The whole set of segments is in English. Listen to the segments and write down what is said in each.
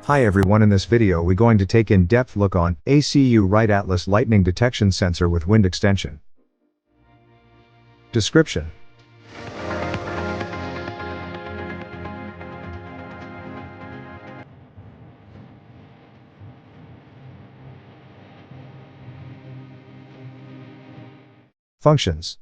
Hi everyone, in this video we're going to take in-depth look on AcuRite Atlas lightning detection sensor with wind extension. Description. Functions.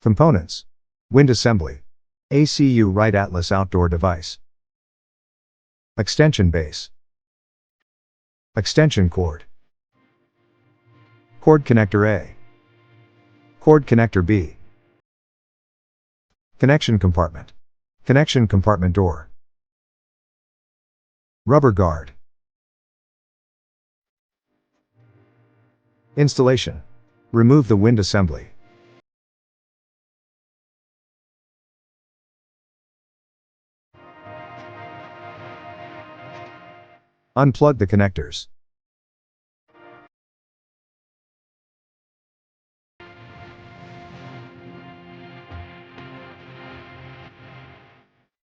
Components. Wind assembly. AcuRite Atlas outdoor device. Extension base. Extension cord. Cord connector A. Cord connector B. Connection compartment. Connection compartment door. Rubber guard. Installation. Remove the wind assembly. Unplug the connectors.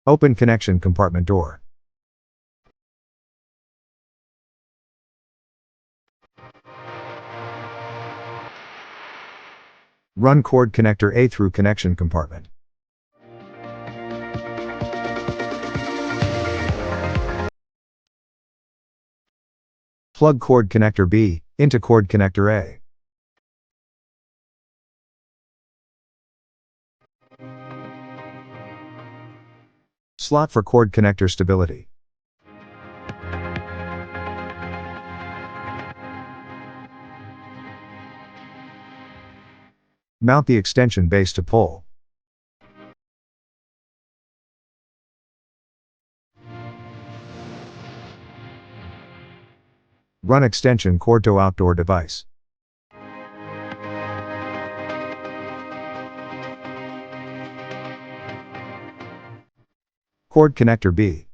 Open connection compartment door. Run cord connector A through connection compartment. Plug cord connector B into cord connector A. Slot for cord connector stability. Mount the extension base to pole. Run extension cord to outdoor device. Cord connector B.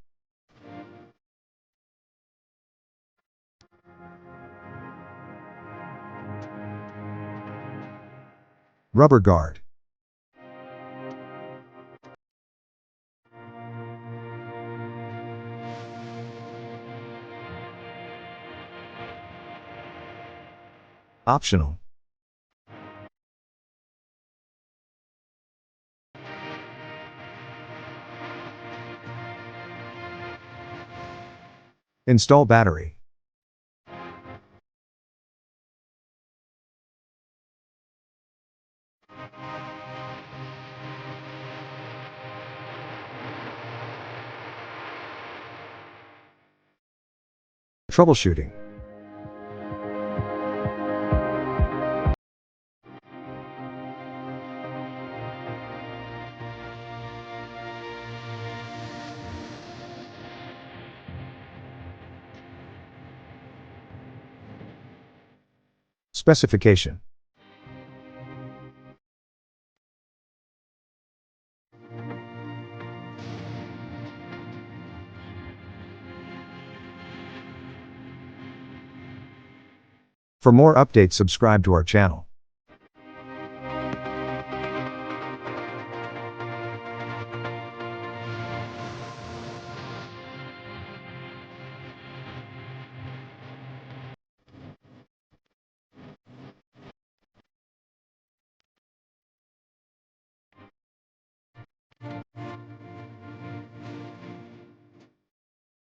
Rubber guard. Optional. Install battery. Troubleshooting. Specification. For more updates, subscribe to our channel.